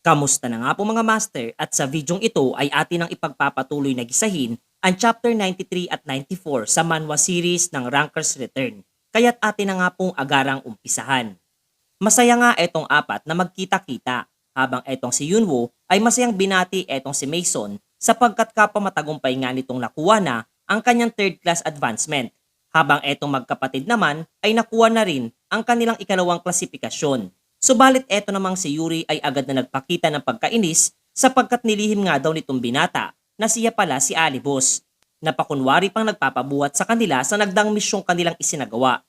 Kamusta na nga po mga master at sa videong ito ay atin ang ipagpapatuloy na gisahin ang chapter 93 at 94 sa manhwa series ng Ranker's Return. Kaya't atin na nga pong agarang umpisahan. Masaya nga etong apat na magkita-kita habang etong si Yunwoo ay masayang binati etong si Mason sapagkat kapamatagumpay nga nitong nakuha na ang kanyang third class advancement habang etong magkapatid naman ay nakuha na rin ang kanilang ikalawang klasifikasyon. Subalit eto namang si Yuri ay agad na nagpakita ng pagkainis sapagkat nilihim nga daw nitong binata na siya pala si Alibos. Napakunwari pang nagpapabuhat sa kanila sa nagdang misyong kanilang isinagawa.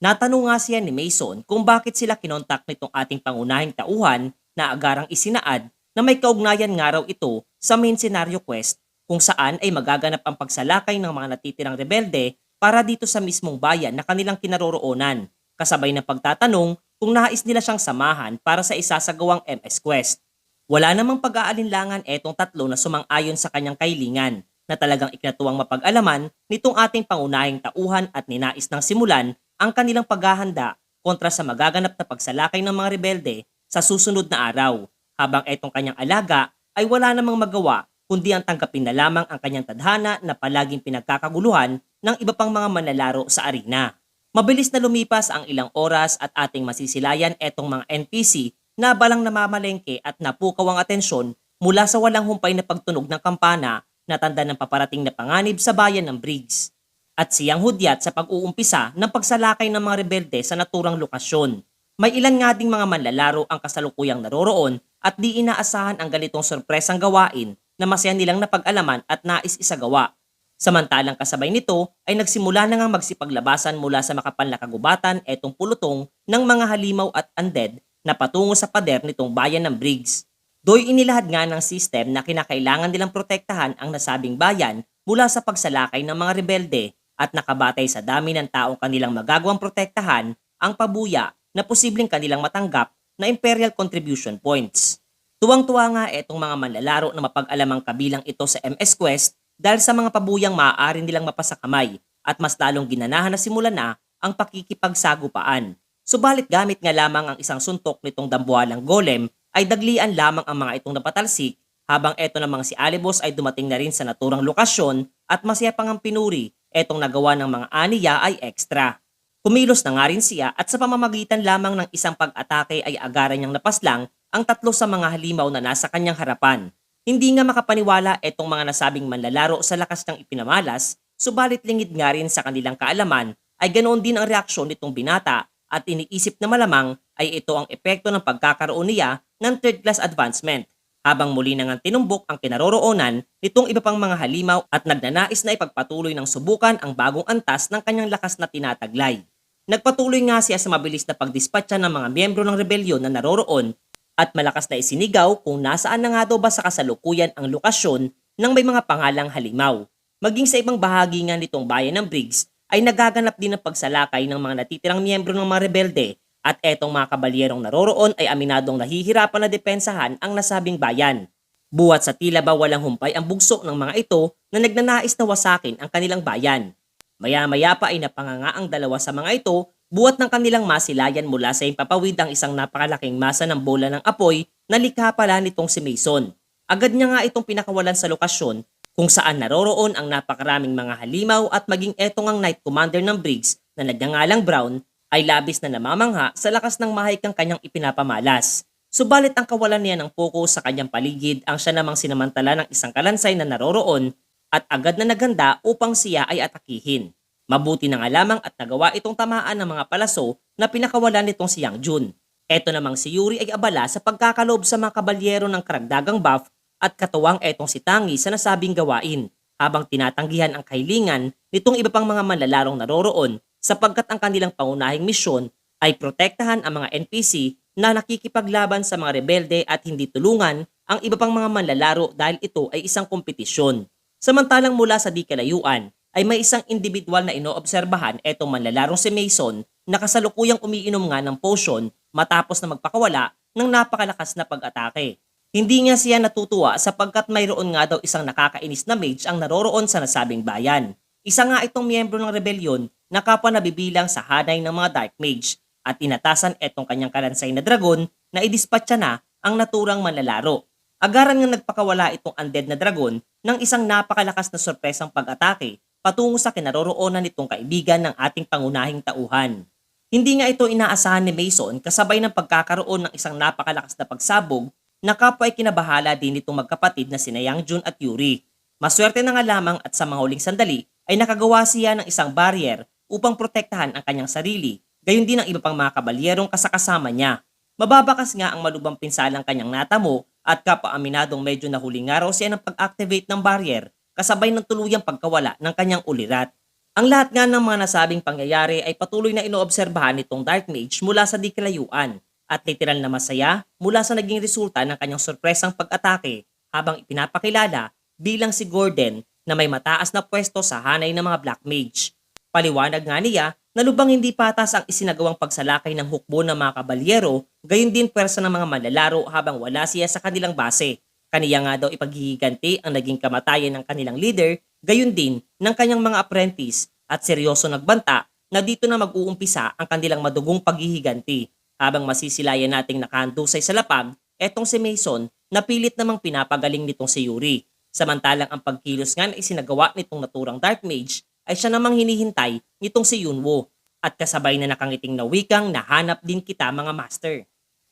Natanong nga siya ni Mason kung bakit sila kinontak nitong ating pangunahing tauhan na agarang isinaad na may kaugnayan nga raw ito sa main scenario quest kung saan ay magaganap ang pagsalakay ng mga natitirang rebelde para dito sa mismong bayan na kanilang kinaroroonan, kasabay ng pagtatanong kung nais nila siyang samahan para sa isasagawang MS Quest. Wala namang pag-aalinlangan etong tatlo na sumang-ayon sa kanyang kahilingan na talagang ikinatuwang mapag-alaman nitong ating pangunahing tauhan at ninais ng simulan ang kanilang paghahanda kontra sa magaganap na pagsalakay ng mga rebelde sa susunod na araw, habang etong kanyang alaga ay wala namang magawa kundi ang tanggapin na lamang ang kanyang tadhana na palaging pinagkakaguluhan ng iba pang mga manlalaro sa arena. Mabilis na lumipas ang ilang oras at ating masisilayan etong mga NPC na balang namamalengke at napukaw ang atensyon mula sa walang humpay na pagtunog ng kampana na tanda ng paparating na panganib sa bayan ng Briggs. At siyang hudyat sa pag-uumpisa ng pagsalakay ng mga rebelde sa naturang lokasyon. May ilan nga ding mga manlalaro ang kasalukuyang naroroon at di inaasahan ang ganitong sorpresang gawain na masaya nilang napag-alaman at nais isagawa. Samantalang kasabay nito ay nagsimula na ngang magsipaglabasan mula sa makapal na kagubatan etong pulutong ng mga halimaw at undead na patungo sa pader nitong bayan ng Briggs. Doy inilahad nga ng system na kinakailangan nilang protektahan ang nasabing bayan mula sa pagsalakay ng mga rebelde at nakabatay sa dami ng taong kanilang magagawang protektahan ang pabuya na posibleng kanilang matanggap na Imperial Contribution Points. Tuwang-tuwa nga etong mga manlalaro na mapag-alamang kabilang ito sa MS Quest dahil sa mga pabuyang maaari nilang mapasakamay at mas lalong ginanahan na simulan na ang pakikipagsagupaan. Subalit gamit nga lamang ang isang suntok nitong dambuhalang golem ay daglian lamang ang mga itong napatalsik habang eto namang si Alibos ay dumating na rin sa naturang lokasyon at masaya pang ang pinuri etong nagawa ng mga aniya ay extra. Kumilos na nga rin siya at sa pamamagitan lamang ng isang pag-atake ay agaran niyang napaslang ang tatlo sa mga halimaw na nasa kanyang harapan. Hindi nga makapaniwala etong mga nasabing manlalaro sa lakas ng ipinamalas, subalit lingid nga rin sa kanilang kaalaman ay ganoon din ang reaksyon nitong binata at iniisip na malamang ay ito ang epekto ng pagkakaroon niya ng third class advancement, habang muli na ngang tinumbok ang kinaroroonan nitong iba pang mga halimaw at nagnanais na ipagpatuloy ng subukan ang bagong antas ng kanyang lakas na tinataglay. Nagpatuloy nga siya sa mabilis na pagdispatcha ng mga miyembro ng rebelyon na naroroon at malakas na isinigaw kung nasaan na nga daw ba sa kasalukuyan ang lokasyon ng may mga pangalang halimaw. Maging sa ibang bahagi nga nitong bayan ng Briggs ay nagaganap din ang pagsalakay ng mga natitirang miyembro ng mga rebelde at etong mga kabalyerong naroroon ay aminadong nahihirapan na depensahan ang nasabing bayan. Buhat sa tila ba walang humpay ang bugso ng mga ito na nagnanais na wasakin ang kanilang bayan. Maya-maya pa ay napanganga ang dalawa sa mga ito buhat ng kanilang masilayan mula sa impapawid ang isang napakalaking masa ng bola ng apoy na likha pala nitong si Mason. Agad niya nga itong pinakawalan sa lokasyon kung saan naroroon ang napakaraming mga halimaw at maging etong ang Knight Commander ng Briggs na nagngangalang Brown ay labis na namamangha sa lakas ng mahikang kanyang ipinapamalas. Subalit ang kawalan niya ng focus sa kanyang paligid ang siya namang sinamantala ng isang kalansay na naroroon at agad na naghanda upang siya ay atakihin. Mabuti na nga lamang at nagawa itong tamaan ng mga palaso na pinakawalan nitong si Yang Jun. Eto namang si Yuri ay abala sa pagkakalob sa mga kabalyero ng karagdagang buff at katuwang etong si Tangi sa nasabing gawain habang tinatanggihan ang kahilingan nitong iba pang mga manlalarong naroroon sapagkat ang kanilang pangunahing misyon ay protektahan ang mga NPC na nakikipaglaban sa mga rebelde at hindi tulungan ang iba pang mga manlalaro dahil ito ay isang kompetisyon. Samantalang mula sa di kalayuan ay may isang individual na inoobserbahan etong manlalarong si Mason na kasalukuyang umiinom nga ng potion matapos na magpakawala ng napakalakas na pag-atake. Hindi nga siya natutuwa sapagkat mayroon nga daw isang nakakainis na mage ang naroroon sa nasabing bayan. Isa nga itong miyembro ng rebelyon na kapwa nabibilang sa hanay ng mga dark mage at tinatasan etong kanyang kalansay na dragon na idispatcha na ang naturang manlalaro. Agaran nga nagpakawala itong undead na dragon ng isang napakalakas na sorpresang pag-atake patungo sa kinaroroonan nitong kaibigan ng ating pangunahing tauhan. Hindi nga ito inaasahan ni Mason kasabay ng pagkakaroon ng isang napakalakas na pagsabog na kapwa ay kinabahala din itong magkapatid na sina Yang Jun at Yuri. Maswerte na nga lamang at sa mga huling sandali ay nakagawa siya ng isang barrier upang protektahan ang kanyang sarili, gayon din ang iba pang mga kabalyerong kasakasama niya. Mababakas nga ang malubang pinsalang kanyang natamo at kapwa aminadong medyo nahuling nga raw siya ng pag-activate ng barrier kasabay ng tuluyang pagkawala ng kanyang ulirat. Ang lahat nga ng mga nasabing pangyayari ay patuloy na inoobserbahan nitong Dark Mage mula sa di kalayuan at literal na masaya mula sa naging resulta ng kanyang sorpresang pag-atake habang ipinapakilala bilang si Gordon na may mataas na pwesto sa hanay ng mga Black Mage. Paliwanag nga niya na lubang hindi patas ang isinagawang pagsalakay ng hukbo ng mga kabalyero, gayon din pwersa ng mga manlalaro habang wala siya sa kanilang base. Kaniya nga daw ipaghihiganti ang naging kamatayan ng kanilang leader, gayon din ng kanyang mga apprentice at seryoso nagbanta na dito na mag-uumpisa ang kanilang madugong paghihiganti. Habang masisilayan nating nakahandusay sa lapag, etong si Mason na pilit namang pinapagaling nitong si Yuri. Samantalang ang pagkilos nga na isinagawa nitong naturang Dark Mage ay siya namang hinihintay nitong si Yunwo at kasabay na nakangiting na wikang nahanap din kita mga master.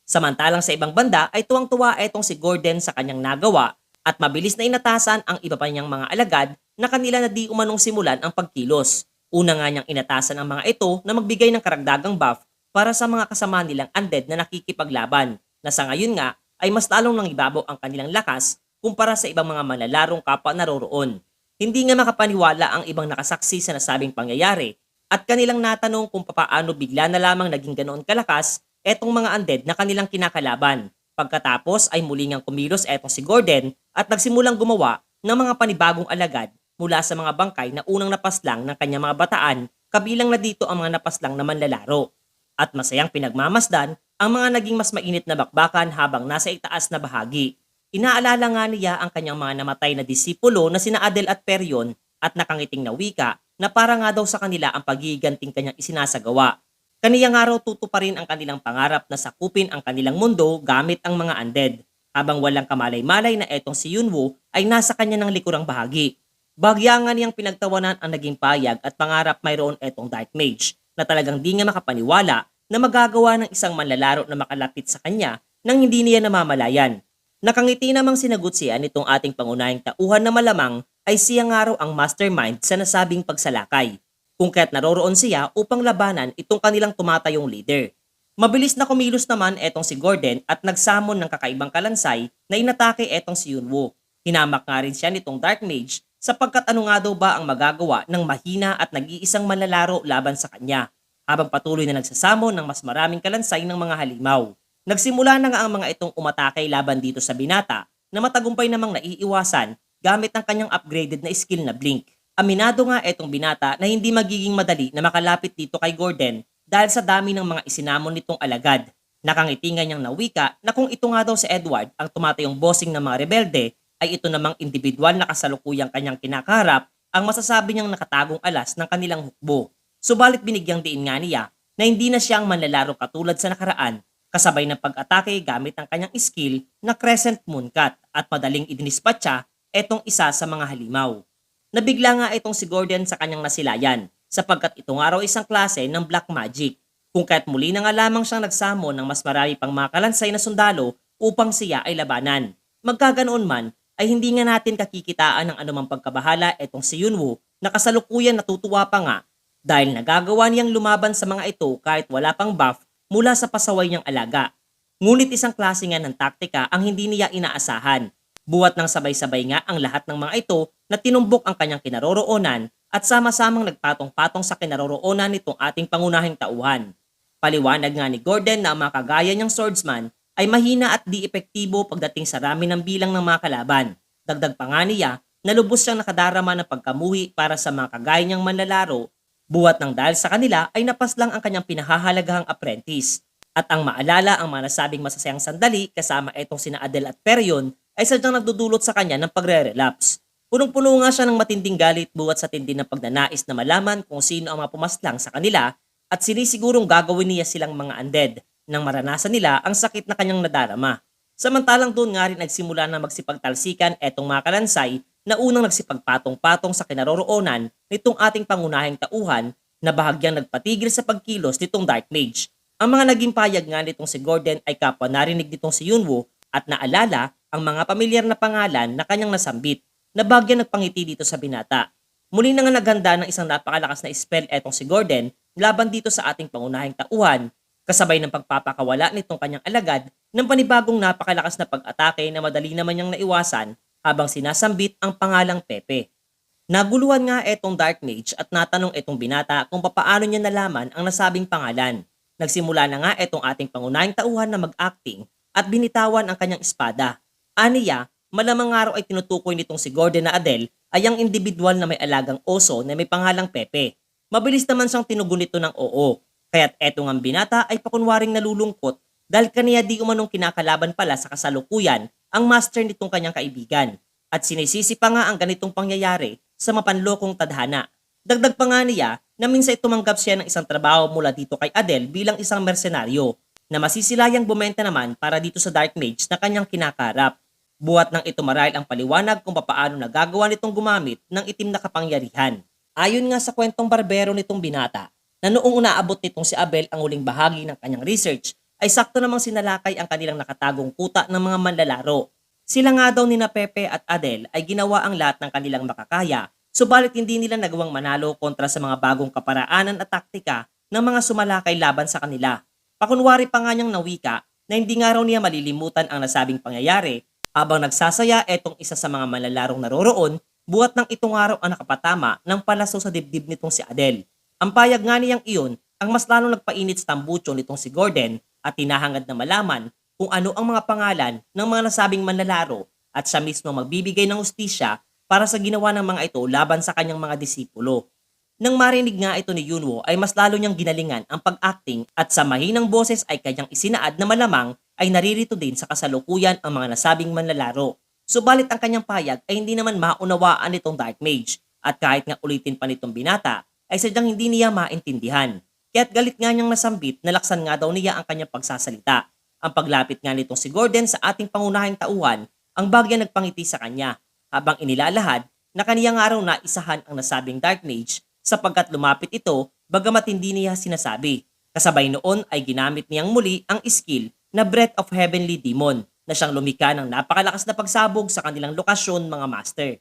Samantalang sa ibang banda ay tuwang-tuwa etong si Gordon sa kanyang nagawa at mabilis na inatasan ang iba pa niyang mga alagad na kanila na di umanong simulan ang pagkilos. Una nga niyang inatasan ang mga ito na magbigay ng karagdagang buff para sa mga kasama nilang undead na nakikipaglaban na sa ngayon nga ay mas lalong nang ibabaw ang kanilang lakas kumpara sa ibang mga manlalarong kapwa naroroon. Hindi nga makapaniwala ang ibang nakasaksi sa nasabing pangyayari at kanilang natanong kung papaano bigla na lamang naging ganoon kalakas etong mga undead na kanilang kinakalaban. Pagkatapos ay muli ngang kumilos etong si Gordon at nagsimulang gumawa ng mga panibagong alagad mula sa mga bangkay na unang napaslang ng kanyang mga bataan, kabilang na dito ang mga napaslang na manlalaro. At masayang pinagmamasdan ang mga naging mas mainit na bakbakan habang nasa itaas na bahagi. Inaalala nga niya ang kanyang mga namatay na disipulo na sina Adel at Perion at nakangiting na wika na para nga daw sa kanila ang paghiganting kanyang isinasagawa. Kaniya nga raw tutuparin ang kanilang pangarap na sakupin ang kanilang mundo gamit ang mga undead, habang walang kamalay-malay na etong si Yunwo ay nasa kanya ng likurang bahagi. Bagya nga niyang pinagtawanan ang naging payag at pangarap mayroon etong Dark Mage na talagang di nga makapaniwala na magagawa ng isang manlalaro na makalapit sa kanya nang hindi niya namamalayan. Nakangiti namang sinagot siya nitong ating pangunahing tauhan na malamang ay siya nga raw ang mastermind sa nasabing pagsalakay, kung kaya't naroroon siya upang labanan itong kanilang tumatayong leader. Mabilis na kumilos naman etong si Gordon at nagsamon ng kakaibang kalansay na inatake etong si Yunwo. Hinamak nga rin siya nitong Dark Mage sapagkat ano nga daw ba ang magagawa ng mahina at nag-iisang manlalaro laban sa kanya, habang patuloy na nagsasamon ng mas maraming kalansay ng mga halimaw. Nagsimula na nga ang mga itong umatake laban dito sa binata na matagumpay namang naiiwasan gamit ang kanyang upgraded na skill na Blink. Aminado nga etong binata na hindi magiging madali na makalapit dito kay Gordon dahil sa dami ng mga isinamon nitong alagad. Nakangiti nga niyang nawika na kung ito nga daw si Edward ang tumatayong bossing ng mga rebelde, ay ito namang individual na kasalukuyang kanyang kinakaharap ang masasabi niyang nakatagong alas ng kanilang hukbo. Subalit binigyang diin nga niya na hindi na siya ang manlalaro katulad sa nakaraan, kasabay ng pag-atake gamit ang kanyang skill na Crescent Mooncut at madaling idinispatcha etong isa sa mga halimaw. Nabigla nga itong si Gordon sa kanyang nasilayan sapagkat ito nga raw isang klase ng Black Magic, kung kaya't muli na nga lamang siyang nagsamon ng mas marami pang mga kalansay na sundalo upang siya ay labanan. Magkaganoon man ay hindi nga natin kakikitaan ng anumang pagkabahala etong si Yunwo na kasalukuyan natutuwa pa nga dahil nagagawa niyang lumaban sa mga ito kahit wala pang buff mula sa pasaway niyang alaga. Ngunit isang klase nga ng taktika ang hindi niya inaasahan. Buwat ng sabay-sabay nga ang lahat ng mga ito na tinumbok ang kanyang kinaroroonan at sama-samang nagpatong-patong sa kinaroroonan nitong ating pangunahing tauhan. Paliwanag nga ni Gordon na ang mga kagaya niyang swordsman ay mahina at di epektibo pagdating sa rami ng bilang ng mga kalaban. Dagdag pa nga niya na lubos siyang nakadarama ng pagkamuhi para sa mga kagaya niyang manlalaro, buwat ng dahil sa kanila ay napaslang ang kanyang pinahahalagahang apprentice. At ang maalala ang mga nasabing masasayang sandali kasama itong sina Adel at Perion ay sadyang nagdudulot sa kanya ng pagre-relapse. Punong-puno nga siya ng matinding galit buwat sa tindi ng pagnanais na malaman kung sino ang mga pumaslang sa kanila at sinisigurong gagawin niya silang mga undead nang maranasan nila ang sakit na kanyang nadarama. Samantalang doon nga rin nagsimula na magsipagtalsikan etong mga kalansay na unang nagsipagpatong-patong sa kinaroroonan nitong ating pangunahing tauhan na bahagyang nagpatigil sa pagkilos nitong Dark Mage. Ang mga naging payag nga nitong si Gordon ay kapwa narinig nitong si Yunwo at naalala ang mga pamilyar na pangalan na kanyang nasambit na bahagyang nagpangiti dito sa binata. Muli na nga naghanda ng isang napakalakas na spell etong si Gordon laban dito sa ating pangunahing tauhan, kasabay ng pagpapakawala nitong kanyang alagad ng panibagong napakalakas na pag-atake na madali naman niyang naiwasan habang sinasambit ang pangalang Pepe. Naguluhan nga etong Dark Mage at natanong etong binata kung papaano niya nalaman ang nasabing pangalan. Nagsimula na nga etong ating pangunahing tauhan na mag-acting at binitawan ang kanyang espada. Aniya, malamang araw ay tinutukoy nitong si Gordon na Adele ay ang individual na may alagang oso na may pangalang Pepe. Mabilis naman siyang tinugon nito ng oo. Kaya't etong ang binata ay pakunwaring nalulungkot dahil kaniya di umanong kinakalaban pala sa kasalukuyan ang master nitong kanyang kaibigan. At sinisisi pa nga ang ganitong pangyayari sa mapanlokong tadhana. Dagdag pa nga niya na minsan tumanggap siya ng isang trabaho mula dito kay Adele bilang isang mersenaryo na masisilayang bumenta naman para dito sa Dark Mage na kanyang kinakarap. Buhat ng ito marahil ang paliwanag kung papaano nagagawa nitong gumamit ng itim na kapangyarihan. Ayon nga sa kwentong barbero nitong binata, na noong unaabot nitong si Abel ang huling bahagi ng kanyang research, ay sakto namang sinalakay ang kanilang nakatagong kuta ng mga manlalaro. Sila nga daw ni na Pepe at Adele ay ginawa ang lahat ng kanilang makakaya, subalit hindi nila nagawang manalo kontra sa mga bagong kaparaanan at taktika ng mga sumalakay laban sa kanila. Pakunwari pa nga niyang nawika na hindi nga raw niya malilimutan ang nasabing pangyayari habang nagsasaya etong isa sa mga manlalarong naroroon, buhat ng itong araw ang nakapatama ng palaso sa dibdib nitong si Adele. Ang payag nga niyang iyon ang mas lalong nagpainit sa tambucho nitong si Gordon at tinahangad na malaman kung ano ang mga pangalan ng mga nasabing manlalaro at siya mismo magbibigay ng hustisya para sa ginawa ng mga ito laban sa kanyang mga disipulo. Nang marinig nga ito ni Yunwo ay mas lalo niyang ginalingan ang pag-acting at sa mahinang boses ay kanyang isinaad na malamang ay naririto din sa kasalukuyan ang mga nasabing manlalaro. Subalit ang kanyang payag ay hindi naman maunawaan nitong Dark Mage at kahit nga ulitin pa nitong binata ay sadyang hindi niya maintindihan. Kaya't galit nga niyang nasambit na laksan nga daw niya ang kanyang pagsasalita. Ang paglapit nga nitong si Gordon sa ating pangunahing tauhan ang bagya nagpangiti sa kanya habang inilalahad na kaniya nga raw na isahan ang nasabing Dark Mage sapagkat lumapit ito bagamat hindi niya sinasabi. Kasabay noon ay ginamit niyang muli ang skill na Breath of Heavenly Demon na siyang lumika ng napakalakas na pagsabog sa kanilang lokasyon mga master.